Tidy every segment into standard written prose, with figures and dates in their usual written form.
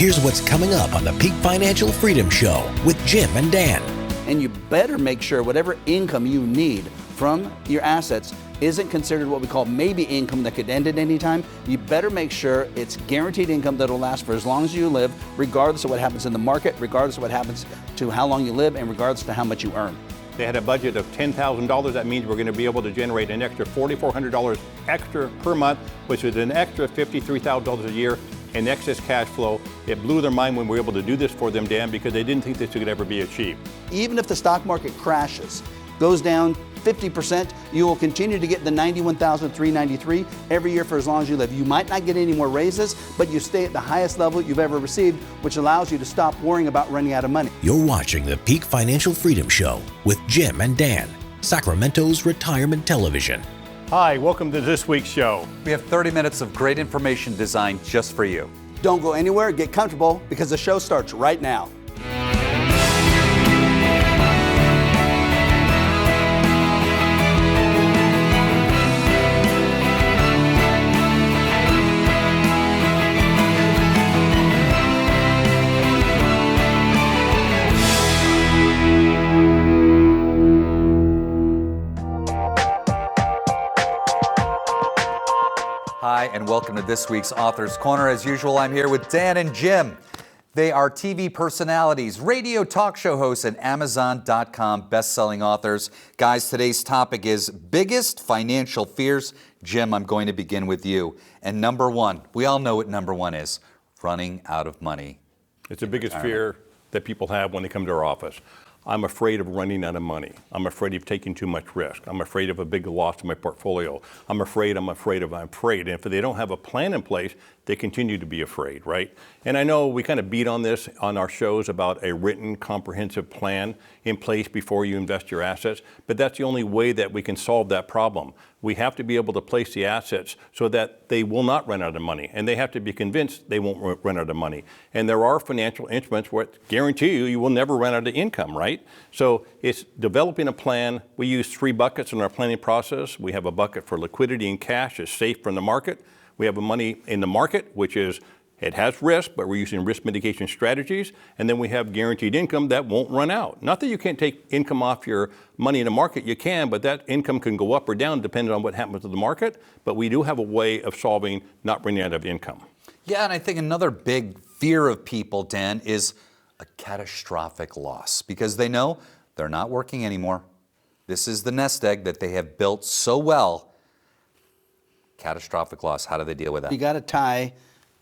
Here's what's coming up on the Peak Financial Freedom Show with Jim and Dan. And you better make sure whatever income you need from your assets isn't considered what we call maybe income that could end at any time. You better make sure it's guaranteed income that'll last for as long as you live, regardless of what happens in the market, regardless of what happens to how long you live, and regardless to how much you earn. They had a budget of $10,000. That means we're going to be able to generate an extra $4,400 extra per month, which is an extra $53,000 a year in excess cash flow. It blew their mind when we were able to do this for them, Dan, because they didn't think this could ever be achieved. Even if the stock market crashes, goes down 50%, you will continue to get the $91,393 every year for as long as you live. You might not get any more raises, but you stay at the highest level you've ever received, which allows you to stop worrying about running out of money. You're watching the Peak Financial Freedom Show with Jim and Dan, Sacramento's retirement television. Hi, welcome to this week's show. We have 30 minutes of great information designed just for you. Don't go anywhere, get comfortable, because the show starts right now. Hi, and welcome to this week's Author's Corner. As usual, I'm here with Dan and Jim. They are TV personalities, radio talk show hosts, and Amazon.com best-selling authors. Guys, today's topic is biggest financial fears. Jim, I'm going to begin with you. And number one, we all know what number one is, running out of money. It's the biggest fear that people have when they come to our office. I'm afraid of running out of money. I'm afraid of taking too much risk. I'm afraid of a big loss in my portfolio. I'm afraid. And if they don't have a plan in place, they continue to be afraid, right? And I know we kind of beat on this on our shows about a written, comprehensive plan in place before you invest your assets, but that's the only way that we can solve that problem. We have to be able to place the assets so that they will not run out of money, and they have to be convinced they won't run out of money. And there are financial instruments where guarantee you will never run out of income, right? So it's developing a plan. We use 3 buckets in our planning process. We have a bucket for liquidity and cash, is safe from the market. We have a money in the market, which is it has risk, but we're using risk mitigation strategies. And then we have guaranteed income that won't run out. Not that you can't take income off your money in the market, you can, but that income can go up or down depending on what happens to the market. But we do have a way of solving not running out of income. Yeah, and I think another big fear of people, Dan, is a catastrophic loss because they know they're not working anymore. This is the nest egg that they have built so well. Catastrophic loss, how do they deal with that? You got to tie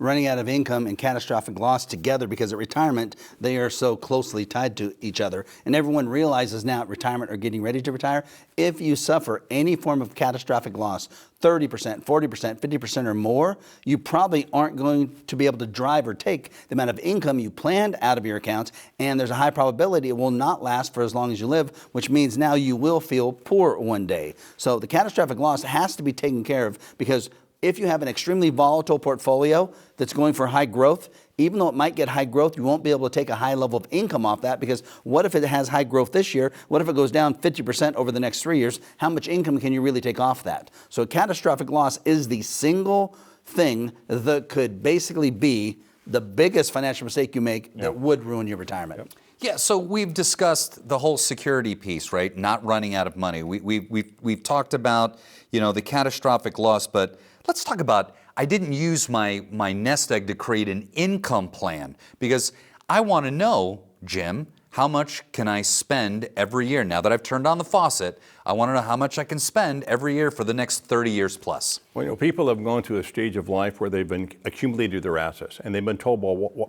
running out of income and catastrophic loss together because at retirement, they are so closely tied to each other. And everyone realizes now at retirement or getting ready to retire, if you suffer any form of catastrophic loss, 30%, 40%, 50% or more, you probably aren't going to be able to drive or take the amount of income you planned out of your accounts, and there's a high probability it will not last for as long as you live, which means now you will feel poor one day. So the catastrophic loss has to be taken care of because if you have an extremely volatile portfolio that's going for high growth, even though it might get high growth, you won't be able to take a high level of income off that because what if it has high growth this year? What if it goes down 50% over the next 3 years? How much income can you really take off that? So catastrophic loss is the single thing that could basically be the biggest financial mistake you make that would ruin your retirement. Yeah, so we've discussed the whole security piece, right? Not running out of money. We've talked about, the catastrophic loss, but let's talk about, I didn't use my nest egg to create an income plan because I want to know, Jim, how much can I spend every year? Now that I've turned on the faucet, I want to know how much I can spend every year for the next 30 years plus. Well, people have gone to a stage of life where they've been accumulated their assets and they've been told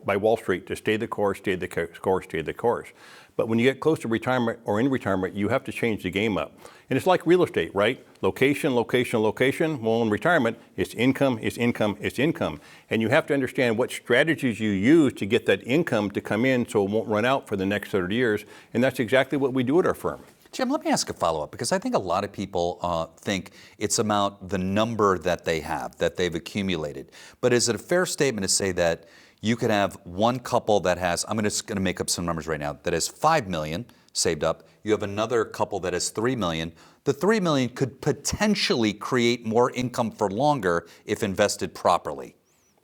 by Wall Street to stay the course, stay the course, stay the course. But when you get close to retirement or in retirement, you have to change the game up. And it's like real estate, right? Location, location, location. Well, in retirement, it's income, it's income, it's income. And you have to understand what strategies you use to get that income to come in so it won't run out for the next 30 years. And that's exactly what we do at our firm. Jim, let me ask a follow-up because I think a lot of people think it's about the number that they have, that they've accumulated. But is it a fair statement to say that you could have one couple that has, I'm just going to make up some numbers right now, that has $5 million saved up. You have another couple that has $3 million. The $3 million could potentially create more income for longer if invested properly.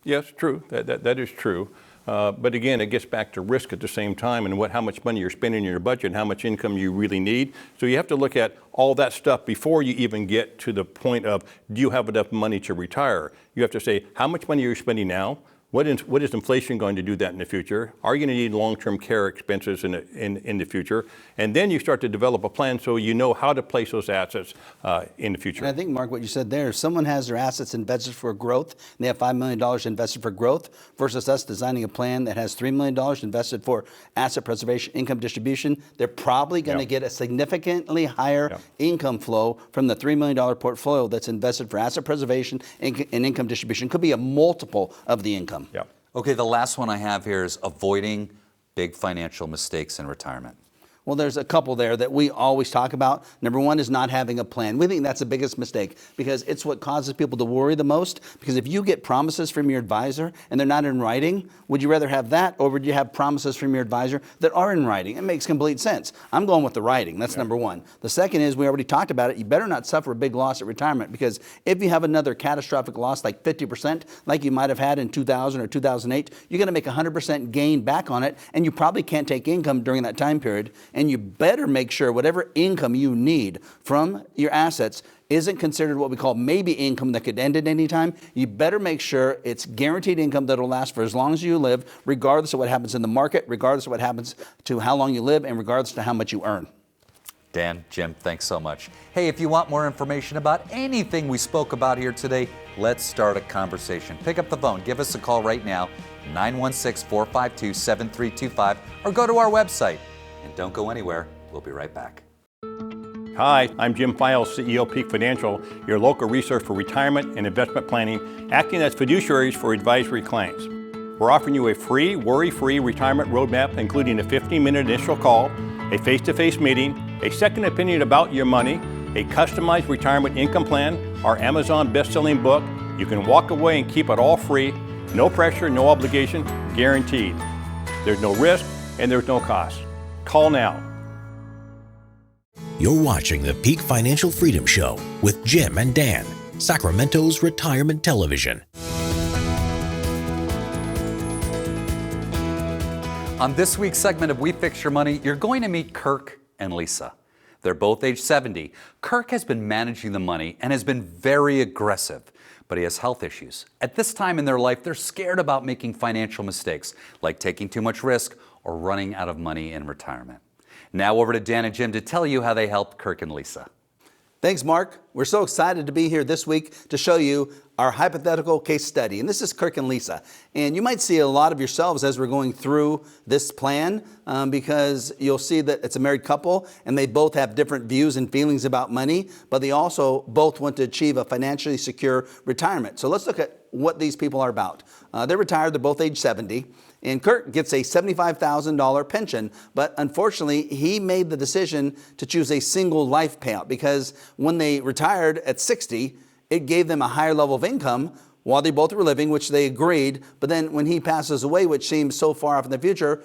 Yes, true. That is true. But again, it gets back to risk at the same time and how much money you're spending in your budget and how much income you really need. So you have to look at all that stuff before you even get to the point of, do you have enough money to retire? You have to say, how much money are you spending now? What is inflation going to do that in the future? Are you going to need long-term care expenses in the future? And then you start to develop a plan so you know how to place those assets in the future. And I think, Mark, what you said there, if someone has their assets invested for growth, and they have $5 million invested for growth, versus us designing a plan that has $3 million invested for asset preservation, income distribution, they're probably going to get a significantly higher income flow from the $3 million portfolio that's invested for asset preservation and income distribution. Could be a multiple of the income. Yeah. Okay, the last one I have here is avoiding big financial mistakes in retirement. Well, there's a couple there that we always talk about. Number one is not having a plan. We think that's the biggest mistake because it's what causes people to worry the most. Because if you get promises from your advisor and they're not in writing, would you rather have that or would you have promises from your advisor that are in writing? It makes complete sense. I'm going with the writing. That's number one. The second is, we already talked about it, you better not suffer a big loss at retirement, because if you have another catastrophic loss like 50%, like you might have had in 2000 or 2008, you're going to make 100% gain back on it, and you probably can't take income during that time period. And you better make sure whatever income you need from your assets isn't considered what we call maybe income that could end at any time. You better make sure it's guaranteed income that will last for as long as you live, regardless of what happens in the market, regardless of what happens to how long you live, and regardless to how much you earn. Dan, Jim, thanks so much. Hey, if you want more information about anything we spoke about here today, let's start a conversation. Pick up the phone, give us a call right now, 916-452-7325, or go to our website. And don't go anywhere. We'll be right back. Hi, I'm Jim Files, CEO Peak Financial, your local resource for retirement and investment planning, acting as fiduciaries for advisory clients. We're offering you a free, worry-free retirement roadmap, including a 15-minute initial call, a face-to-face meeting, a second opinion about your money, a customized retirement income plan, our Amazon best-selling book. You can walk away and keep it all free, no pressure, no obligation, guaranteed. There's no risk and there's no cost. Call now. You're watching the Peak Financial Freedom Show with Jim and Dan, Sacramento's retirement television. On this week's segment of We Fix Your Money, you're going to meet Kirk and Lisa. They're both age 70. Kirk has been managing the money and has been very aggressive, but he has health issues. At this time in their life, they're scared about making financial mistakes, like taking too much risk or running out of money in retirement. Now over to Dan and Jim to tell you how they helped Kirk and Lisa. Thanks, Mark. We're so excited to be here this week to show you our hypothetical case study. And this is Kirk and Lisa. And you might see a lot of yourselves as we're going through this plan because you'll see that it's a married couple and they both have different views and feelings about money, but they also both want to achieve a financially secure retirement. So let's look at what these people are about. They're retired, they're both age 70. And Kirk gets a $75,000 pension, but unfortunately, he made the decision to choose a single life payout because when they retired at 60, it gave them a higher level of income while they both were living, which they agreed. But then when he passes away, which seems so far off in the future,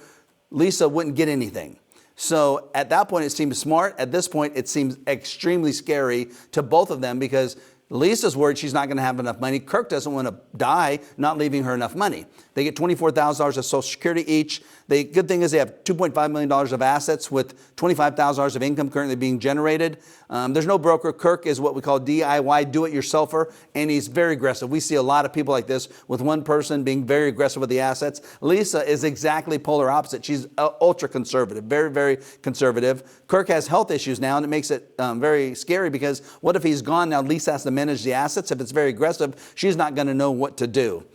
Lisa wouldn't get anything. So at that point, it seemed smart. At this point, it seems extremely scary to both of them because Lisa's worried she's not going to have enough money. Kirk doesn't want to die not leaving her enough money. They get $24,000 of Social Security each. The good thing is they have $2.5 million of assets with $25,000 of income currently being generated. There's no broker. Kirk is what we call DIY, do-it-yourselfer, and he's very aggressive. We see a lot of people like this with one person being very aggressive with the assets. Lisa is exactly polar opposite. She's ultra-conservative, very, very conservative. Kirk has health issues now, and it makes it very scary because what if he's gone now? Lisa has to manage the assets. If it's very aggressive, she's not going to know what to do.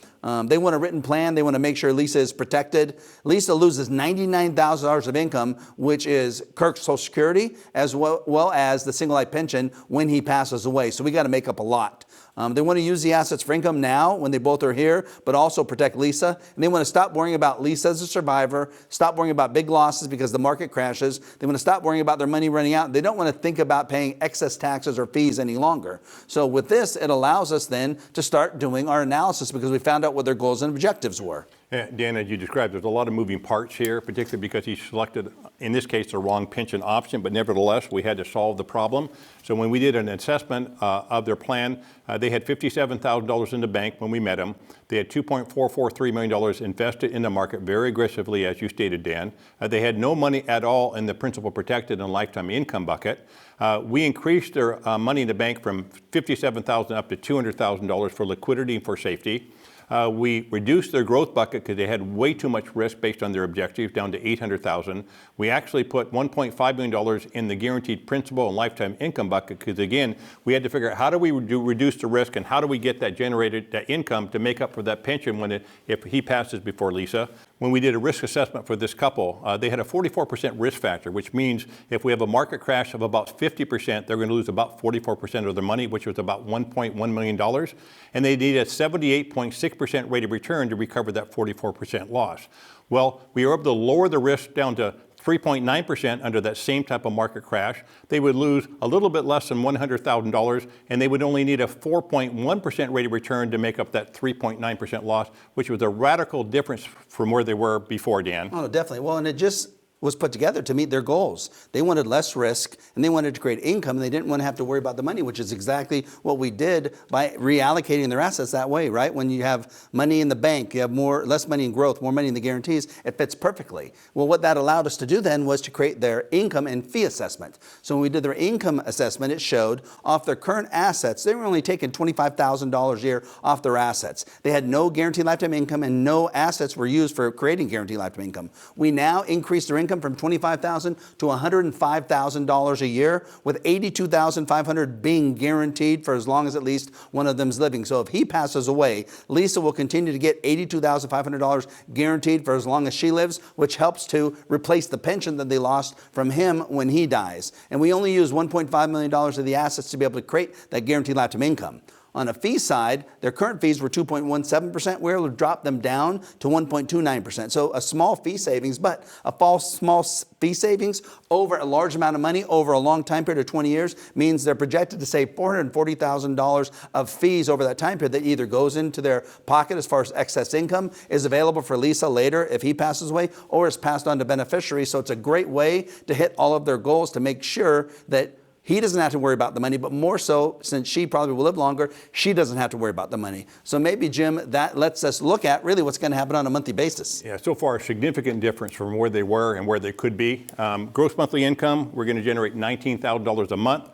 They want a written plan. They want to make sure Lisa is protected. Lisa loses $99,000 of income, which is Kirk's Social Security, as well as the single life pension when he passes away. So we got to make up a lot. They want to use the assets for income now when they both are here, but also protect Lisa. And they want to stop worrying about Lisa as a survivor, stop worrying about big losses because the market crashes. They want to stop worrying about their money running out. They don't want to think about paying excess taxes or fees any longer. So with this, it allows us then to start doing our analysis because we found out what their goals and objectives were. Dan, as you described, there's a lot of moving parts here, particularly because he selected, in this case, the wrong pension option, but nevertheless, we had to solve the problem. So when we did an assessment of their plan, they had $57,000 in the bank when we met them. They had $2.443 million invested in the market very aggressively, as you stated, Dan. They had no money at all in the principal protected and lifetime income bucket. We increased their money in the bank from $57,000 up to $200,000 for liquidity and for safety. We reduced their growth bucket because they had way too much risk based on their objectives, down to $800,000. We actually put $1.5 million in the guaranteed principal and lifetime income bucket because, again, we had to figure out how do we reduce the risk and how do we get that generated, that income to make up for that pension if he passes before Lisa. When we did a risk assessment for this couple, they had a 44% risk factor, which means if we have a market crash of about 50%, they're going to lose about 44% of their money, which was about $1.1 million. And they need a 78.6% rate of return to recover that 44% loss. Well, we were able to lower the risk down to 3.9% under that same type of market crash. They would lose a little bit less than $100,000, and they would only need a 4.1% rate of return to make up that 3.9% loss, which was a radical difference from where they were before, Dan. Oh, definitely. Well, and it just was put together to meet their goals. They wanted less risk and they wanted to create income. And they didn't want to have to worry about the money, which is exactly what we did by reallocating their assets that way, right? When you have money in the bank, you have less money in growth, more money in the guarantees, it fits perfectly. Well, what that allowed us to do then was to create their income and fee assessment. So when we did their income assessment, it showed off their current assets, they were only taking $25,000 a year off their assets. They had no guaranteed lifetime income and no assets were used for creating guaranteed lifetime income. We now increased their income from $25,000 to $105,000 a year, with $82,500 being guaranteed for as long as at least one of them is living. So if he passes away, Lisa will continue to get $82,500 guaranteed for as long as she lives, which helps to replace the pension that they lost from him when he dies. And we only use $1.5 million of the assets to be able to create that guaranteed lifetime income. On a fee side, their current fees were 2.17%. We're able to drop them down to 1.29%. So a small fee savings, but a small fee savings over a large amount of money over a long time period of 20 years means they're projected to save $440,000 of fees over that time period that either goes into their pocket as far as excess income, is available for Lisa later if he passes away, or is passed on to beneficiaries. So it's a great way to hit all of their goals to make sure that he doesn't have to worry about the money, but more so, since she probably will live longer, she doesn't have to worry about the money. So maybe, Jim, that lets us look at really what's going to happen on a monthly basis. Yeah, so far a significant difference from where they were and where they could be. Gross monthly income, we're going to generate $19,000 a month.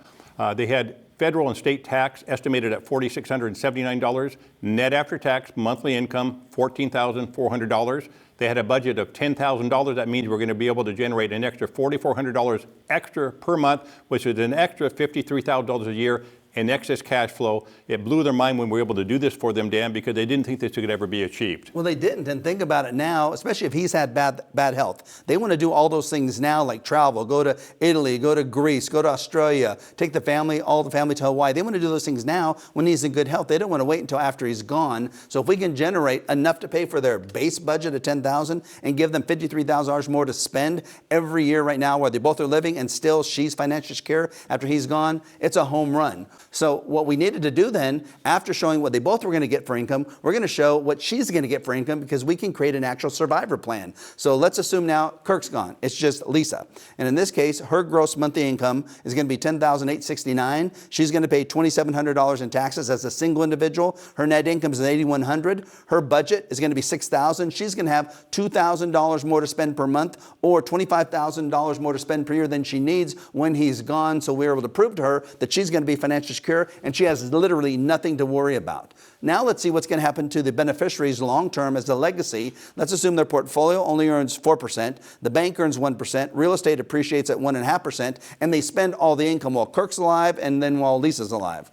They had federal and state tax estimated at $4,679. Net after tax monthly income, $14,400. They had a budget of $10,000. That means we're going to be able to generate an extra $4,400 extra per month, which is an extra $53,000 a year in excess cash flow. It blew their mind when we were able to do this for them, Dan, because they didn't think this could ever be achieved. Well, they didn't. And think about it now, especially if he's had bad health. They want to do all those things now, like travel, go to Italy, go to Greece, go to Australia, take all the family to Hawaii. They want to do those things now when he's in good health. They don't want to wait until after he's gone. So if we can generate enough to pay for their base budget of $10,000 and give them $53,000 more to spend every year right now where they both are living and still she's financially secure after he's gone, it's a home run. So what we needed to do then, after showing what they both were going to get for income, we're going to show what she's going to get for income, because we can create an actual survivor plan. So let's assume now Kirk's gone. It's just Lisa. And in this case, her gross monthly income is going to be $10,869. She's going to pay $2,700 in taxes as a single individual. Her net income is $8,100. Her budget is going to be $6,000. She's going to have $2,000 more to spend per month, or $25,000 more to spend per year than she needs when he's gone. So we're able to prove to her that she's going to be financially secure and she has literally nothing to worry about. Now let's see what's going to happen to the beneficiaries long term as a legacy. Let's assume their portfolio only earns 4%, the bank earns 1%, real estate appreciates at 1.5%, and they spend all the income while Kirk's alive and then while Lisa's alive.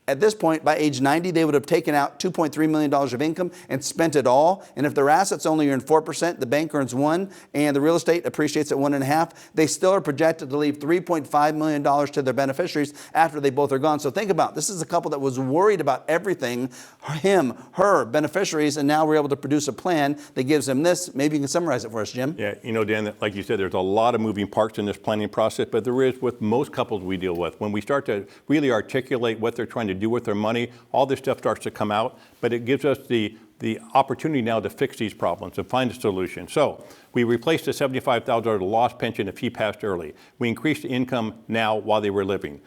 At this point, by age 90, they would have taken out $2.3 million of income and spent it all. And if their assets only earn 4%, the bank earns 1%, and the real estate appreciates at 1.5%, they still are projected to leave $3.5 million to their beneficiaries after they both are gone. So think about it. This is a couple that was worried about everything, him, her, beneficiaries, and now we're able to produce a plan that gives them this. Maybe you can summarize it for us, Jim. Yeah, Dan, like you said, there's a lot of moving parts in this planning process, but there is with most couples we deal with. When we start to really articulate what they're trying to do with their money, all this stuff starts to come out, but it gives us the the opportunity now to fix these problems and find a solution. So we replaced the $75,000 lost pension if he passed early. We increased the income now while they were living.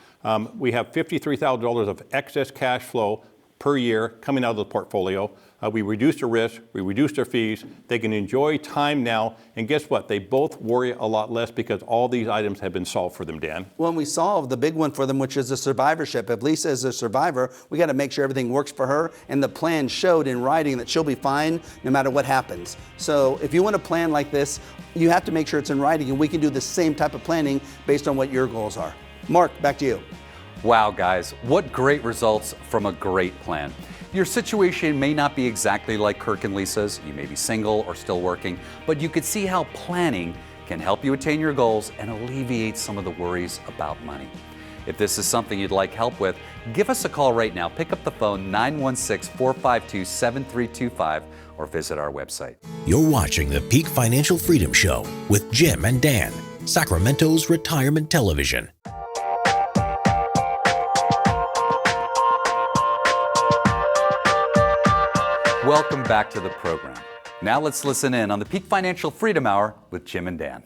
We have $53,000 of excess cash flow per year coming out of the portfolio. We reduced the risk, we reduced their fees. They can enjoy time now, and guess what? They both worry a lot less because all these items have been solved for them, Dan. Well, we solved the big one for them, which is the survivorship. If Lisa is a survivor, we got to make sure everything works for her, and the plan showed in writing that she'll be fine no matter what happens. So if you want a plan like this, you have to make sure it's in writing, and we can do the same type of planning based on what your goals are. Mark, back to you. Wow, guys, what great results from a great plan. Your situation may not be exactly like Kirk and Lisa's. You may be single or still working, but you could see how planning can help you attain your goals and alleviate some of the worries about money. If this is something you'd like help with, give us a call right now. Pick up the phone 916-452-7325 or visit our website. You're watching the Peak Financial Freedom Show with Jim and Dan, Sacramento's retirement television. Welcome back to the program. Now let's listen in on the Peak Financial Freedom Hour with Jim and Dan.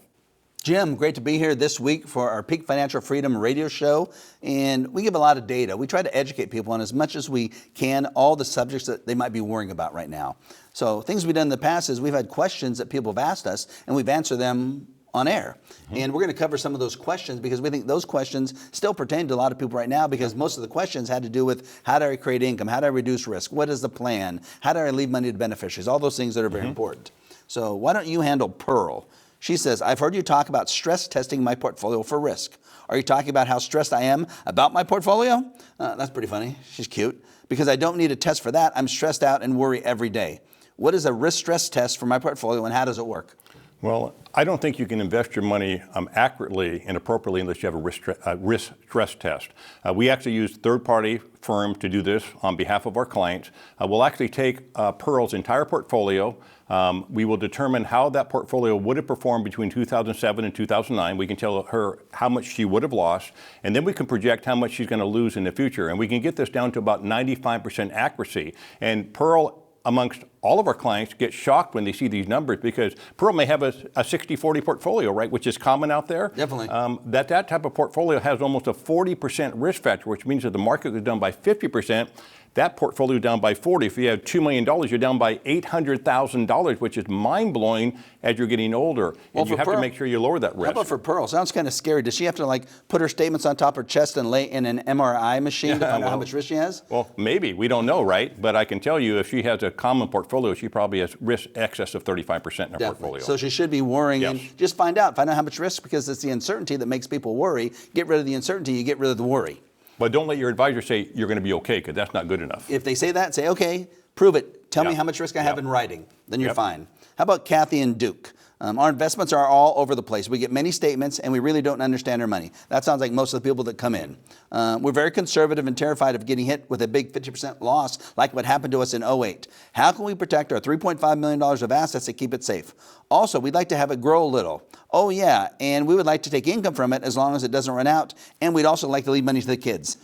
Jim, great to be here this week for our Peak Financial Freedom radio show. And we give a lot of data. We try to educate people on as much as we can, all the subjects that they might be worrying about right now. So things we've done in the past is we've had questions that people have asked us, and we've answered them on air. And we're going to cover some of those questions because we think those questions still pertain to a lot of people right now, because most of the questions had to do with how do I create income, how do I reduce risk, what is the plan, how do I leave money to beneficiaries, all those things that are very important. So why don't you handle Pearl? She says, I've heard you talk about stress testing my portfolio for risk. Are you talking about how stressed I am about my portfolio? That's pretty funny. She's cute. Because I don't need a test for that. I'm stressed out and worry every day. What is a risk stress test for my portfolio, and how does it work? Well, I don't think you can invest your money accurately and appropriately unless you have a risk stress test. We actually use third-party firms to do this on behalf of our clients. We'll actually take Pearl's entire portfolio. We will determine how that portfolio would have performed between 2007 and 2009. We can tell her how much she would have lost, and then we can project how much she's going to lose in the future. And we can get this down to about 95% accuracy. And Pearl, amongst all of our clients, get shocked when they see these numbers, because Pearl may have a 60-40 portfolio, right, which is common out there. Definitely. That type of portfolio has almost a 40% risk factor, which means that the market was down by 50%. That portfolio down by 40. If you have $2 million, you're down by $800,000, which is mind-blowing as you're getting older. Well, and you have to make sure you lower that risk. How about for Pearl? Sounds kind of scary. Does she have to put her statements on top of her chest and lay in an MRI machine to find out how much risk she has? Well, maybe. We don't know, right? But I can tell you, if she has a common portfolio, she probably has risk excess of 35% in her portfolio. So she should be worrying. Yes. And just find out how much risk, because it's the uncertainty that makes people worry. Get rid of the uncertainty, you get rid of the worry. But don't let your advisor say you're going to be okay, because that's not good enough. If they say that, say, okay, prove it. Tell me how much risk I have in writing. Then you're fine. How about Kathy and Duke? Our investments are all over the place. We get many statements, and we really don't understand our money. That sounds like most of the people that come in. We're very conservative and terrified of getting hit with a big 50% loss like what happened to us in 2008. How can we protect our $3.5 million of assets and keep it safe? Also, we'd like to have it grow a little. Oh, yeah, and we would like to take income from it as long as it doesn't run out, and we'd also like to leave money to the kids.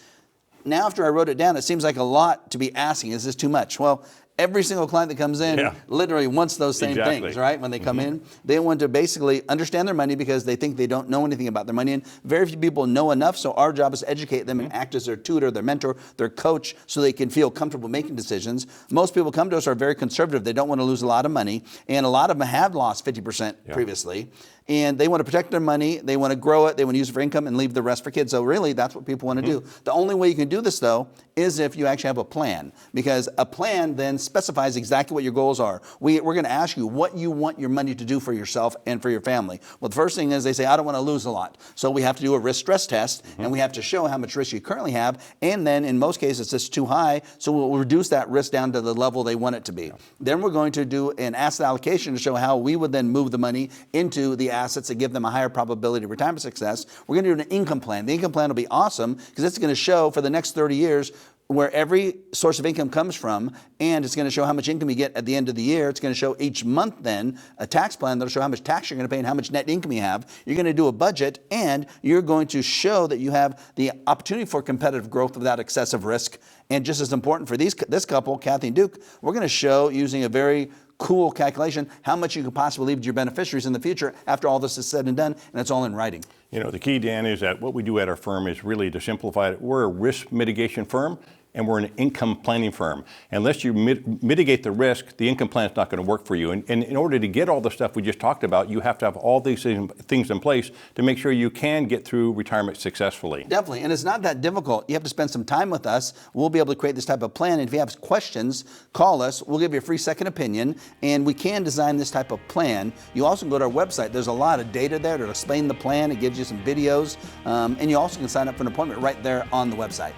Now, after I wrote it down, it seems like a lot to be asking. Is this too much? Well, every single client that comes in literally wants those same things, right? When they come in, they want to basically understand their money because they think they don't know anything about their money. And very few people know enough, so our job is to educate them and act as their tutor, their mentor, their coach, so they can feel comfortable making decisions. Most people come to us are very conservative. They don't want to lose a lot of money, and a lot of them have lost 50% previously. And they want to protect their money, they want to grow it, they want to use it for income and leave the rest for kids. So really, that's what people want to do. The only way you can do this, though, is if you actually have a plan, because a plan then specifies exactly what your goals are. We're going to ask you what you want your money to do for yourself and for your family. Well, the first thing is they say, I don't want to lose a lot. So we have to do a risk stress test, and we have to show how much risk you currently have. And then in most cases, it's too high, so we'll reduce that risk down to the level they want it to be. Then we're going to do an asset allocation to show how we would then move the money into the assets that give them a higher probability of retirement success. We're going to do an income plan. The income plan will be awesome because it's going to show for the next 30 years where every source of income comes from, and it's going to show how much income you get at the end of the year. It's going to show each month then a tax plan that'll show how much tax you're going to pay and how much net income you have. You're going to do a budget, and you're going to show that you have the opportunity for competitive growth without excessive risk. And just as important for this couple, Kathy and Duke, we're going to show using a very cool calculation how much you could possibly leave to your beneficiaries in the future after all this is said and done, and it's all in writing. You know, the key, Dan, is that what we do at our firm is really, to simplify it, we're a risk mitigation firm, and we're an income planning firm. Unless you mitigate the risk, the income plan is not going to work for you. And in order to get all the stuff we just talked about, you have to have all these things in place to make sure you can get through retirement successfully. Definitely, and it's not that difficult. You have to spend some time with us. We'll be able to create this type of plan. And if you have questions, call us. We'll give you a free second opinion, and we can design this type of plan. You also can go to our website. There's a lot of data there to explain the plan. It gives you some videos, and you also can sign up for an appointment right there on the website.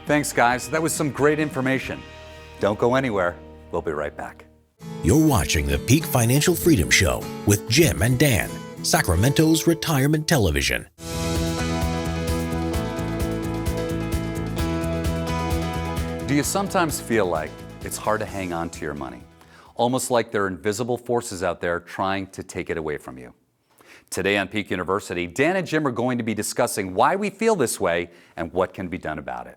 Thanks, guys. That was some great information. Don't go anywhere. We'll be right back. You're watching the Peak Financial Freedom Show with Jim and Dan, Sacramento's retirement television. Do you sometimes feel like it's hard to hang on to your money? Almost like there are invisible forces out there trying to take it away from you. Today on Peak University, Dan and Jim are going to be discussing why we feel this way and what can be done about it.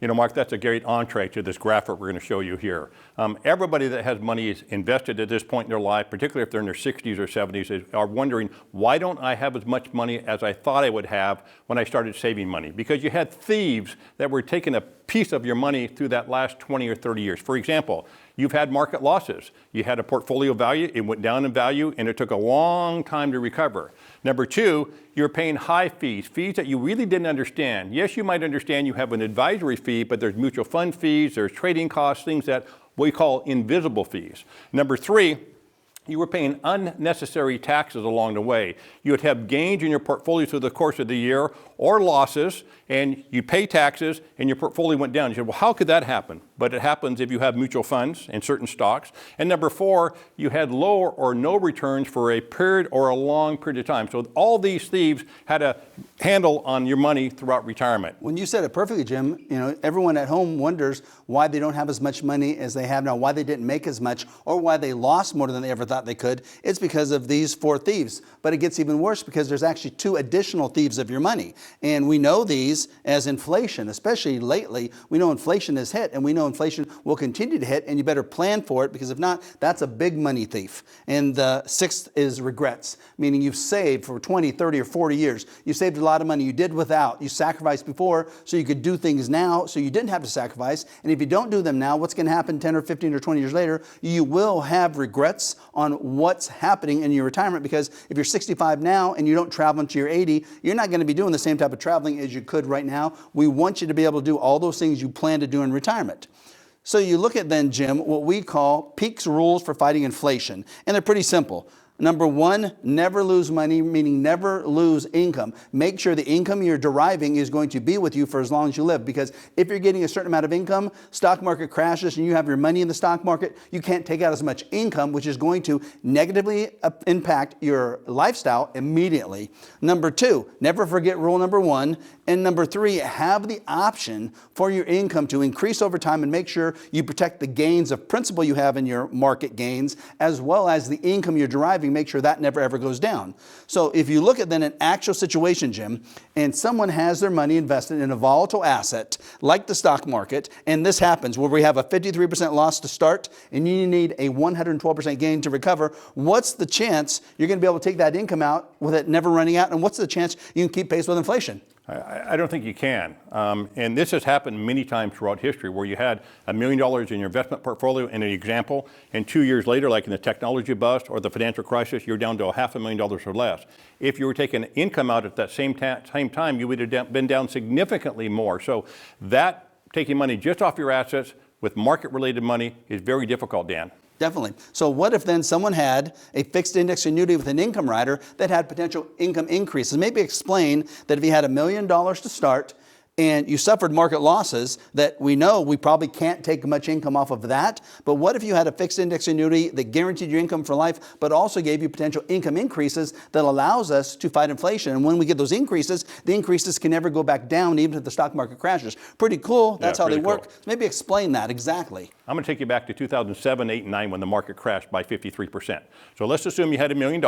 You know, Mark, that's a great entree to this graphic we're going to show you here. Everybody that has money is invested at this point in their life, particularly if they're in their 60s or 70s, are wondering, why don't I have as much money as I thought I would have when I started saving money? Because you had thieves that were taking a piece of your money through that last 20 or 30 years. For example, you've had market losses. You had a portfolio value, it went down in value, and it took a long time to recover. Number two, you're paying high fees, fees that you really didn't understand. Yes, you might understand you have an advisory fee, but there's mutual fund fees, there's trading costs, things that we call invisible fees. Number three, you were paying unnecessary taxes along the way. You would have gains in your portfolio through the course of the year or losses, and you pay taxes and your portfolio went down. You said, well, how could that happen? But it happens if you have mutual funds and certain stocks. And number four, you had low or no returns for a period or a long period of time. So all these thieves had a handle on your money throughout retirement. When you said it perfectly, Jim, you know, everyone at home wonders why they don't have as much money as they have now, why they didn't make as much, or why they lost more than they ever thought they could. It's because of these four thieves. But it gets even worse because there's actually two additional thieves of your money. And we know these as inflation, especially lately. We know inflation has hit, and we know inflation will continue to hit, and you better plan for it, because if not, that's a big money thief. And the sixth is regrets, meaning you've saved for 20, 30, or 40 years. You saved a lot of money you did without. You sacrificed before so you could do things now so you didn't have to sacrifice. And if you don't do them now, what's going to happen 10 or 15 or 20 years later? You will have regrets on what's happening in your retirement, because if you're 65 now and you don't travel until you're 80, you're not going to be doing the same type of traveling as you could right now. We want you to be able to do all those things you plan to do in retirement. So you look at then, Jim, what we call Peak's rules for fighting inflation. And they're pretty simple. Number one, never lose money, meaning never lose income. Make sure the income you're deriving is going to be with you for as long as you live. Because if you're getting a certain amount of income, stock market crashes and you have your money in the stock market, you can't take out as much income, which is going to negatively impact your lifestyle immediately. Number two, never forget rule number one. And number three, have the option for your income to increase over time, and make sure you protect the gains of principal you have in your market gains, as well as the income you're deriving. Make sure that never ever goes down. So if you look at then an actual situation, Jim, and someone has their money invested in a volatile asset like the stock market, and this happens where we have a 53% loss to start and you need a 112% gain to recover, what's the chance you're going to be able to take that income out with it never running out? And what's the chance you can keep pace with inflation? I don't think you can. And this has happened many times throughout history, where you had $1 million in your investment portfolio in an example, and 2 years later, like in the technology bust or the financial crisis, you're down to $500,000 or less. If you were taking income out at that same time, you would have been down significantly more. So that taking money just off your assets with market-related money is very difficult, Dan. Definitely. So what if then someone had a fixed index annuity with an income rider that had potential income increases? Maybe explain that if he had $1 million to start and you suffered market losses that we know we probably can't take much income off of that. But what if you had a fixed index annuity that guaranteed your income for life, but also gave you potential income increases that allows us to fight inflation? And when we get those increases, the increases can never go back down even if the stock market crashes. Pretty cool. That's how they work. So maybe explain that exactly. I'm going to take you back to 2007, 8, and 9 when the market crashed by 53%. So let's assume you had $1 million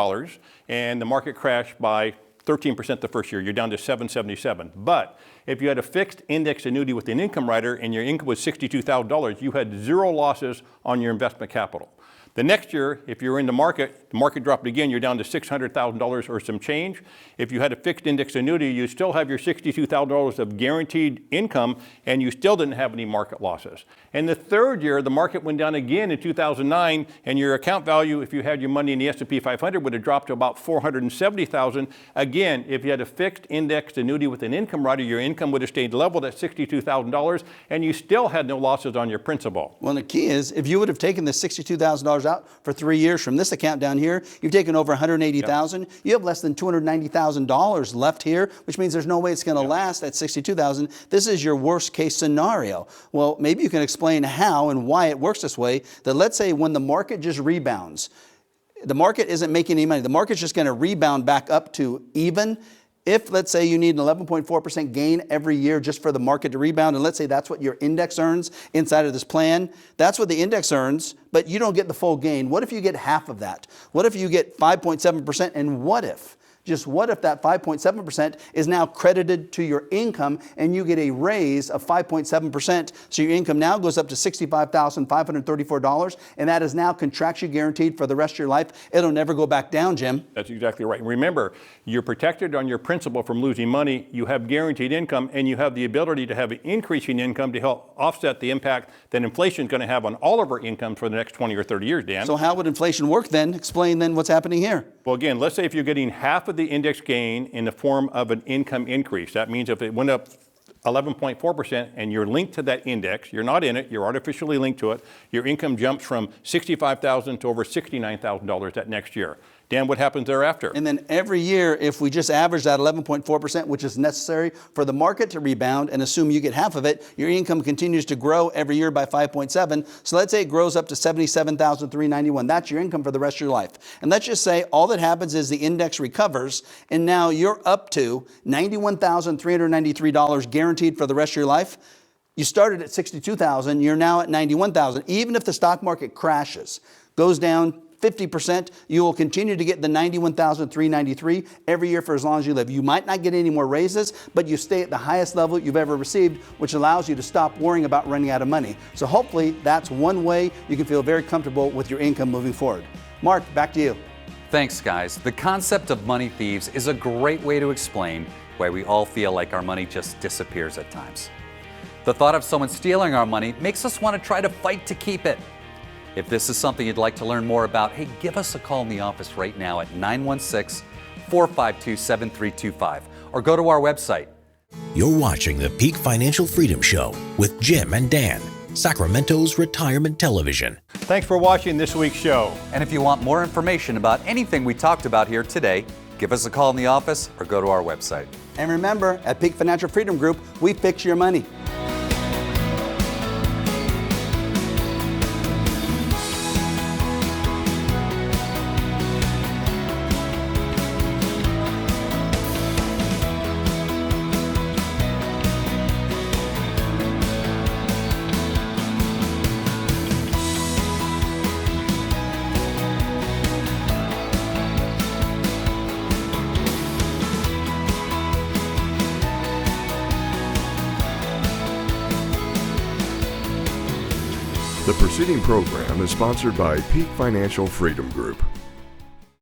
and the market crashed by 13% the first year. You're down to 777. But if you had a fixed index annuity with an income rider and your income was $62,000, you had 0 losses on your investment capital. The next year, if you're in the market dropped again, you're down to $600,000 or some change. If you had a fixed index annuity, you still have your $62,000 of guaranteed income, and you still didn't have any market losses. And the third year, the market went down again in 2009, and your account value, if you had your money in the S&P 500, would have dropped to about $470,000. Again, if you had a fixed indexed annuity with an income rider, your income would have stayed leveled at $62,000, and you still had no losses on your principal. Well, the key is, if you would have taken the $62,000 out for 3 years from this account down here, you've taken over $180,000. Yep. You have less than $290,000 left here, which means there's no way it's going to last at $62,000. This is your worst case scenario. Well, maybe you can explain how and why it works this way. That let's say when the market just rebounds, the market isn't making any money. The market's just going to rebound back up to even. If, let's say, you need an 11.4% gain every year just for the market to rebound, and let's say that's what your index earns inside of this plan, that's what the index earns, but you don't get the full gain. What if you get half of that? What if you get 5.7%? And what if that 5.7% is now credited to your income and you get a raise of 5.7%? So your income now goes up to $65,534, and that is now contractually guaranteed for the rest of your life. It'll never go back down, Jim. That's exactly right. And remember, you're protected on your principal from losing money, you have guaranteed income, and you have the ability to have an increasing income to help offset the impact that inflation is going to have on all of our income for the next 20 or 30 years, Dan. So how would inflation work then? Explain then what's happening here. Well, again, let's say if you're getting half of the index gain in the form of an income increase. That means if it went up 11.4% and you're linked to that index, you're not in it, you're artificially linked to it, your income jumps from $65,000 to over $69,000 that next year. Dan, what happens thereafter? And then every year, if we just average that 11.4%, which is necessary for the market to rebound, and assume you get half of it, your income continues to grow every year by 5.7. So let's say it grows up to $77,391. That's your income for the rest of your life. And let's just say all that happens is the index recovers, and now you're up to $91,393 guaranteed for the rest of your life. You started at $62,000, you're now at $91,000. Even if the stock market crashes, goes down 50%, you will continue to get the $91,393 every year for as long as you live. You might not get any more raises, but you stay at the highest level you've ever received, which allows you to stop worrying about running out of money. So hopefully that's one way you can feel very comfortable with your income moving forward. Mark, back to you. Thanks, guys. The concept of money thieves is a great way to explain why we all feel like our money just disappears at times. The thought of someone stealing our money makes us want to try to fight to keep it. If this is something you'd like to learn more about, hey, give us a call in the office right now at 916-452-7325 or go to our website. You're watching the Peak Financial Freedom Show with Jim and Dan, Sacramento's retirement television. Thanks for watching this week's show. And if you want more information about anything we talked about here today, give us a call in the office or go to our website. And remember, at Peak Financial Freedom Group, we fix your money. The preceding program is sponsored by Peak Financial Freedom Group.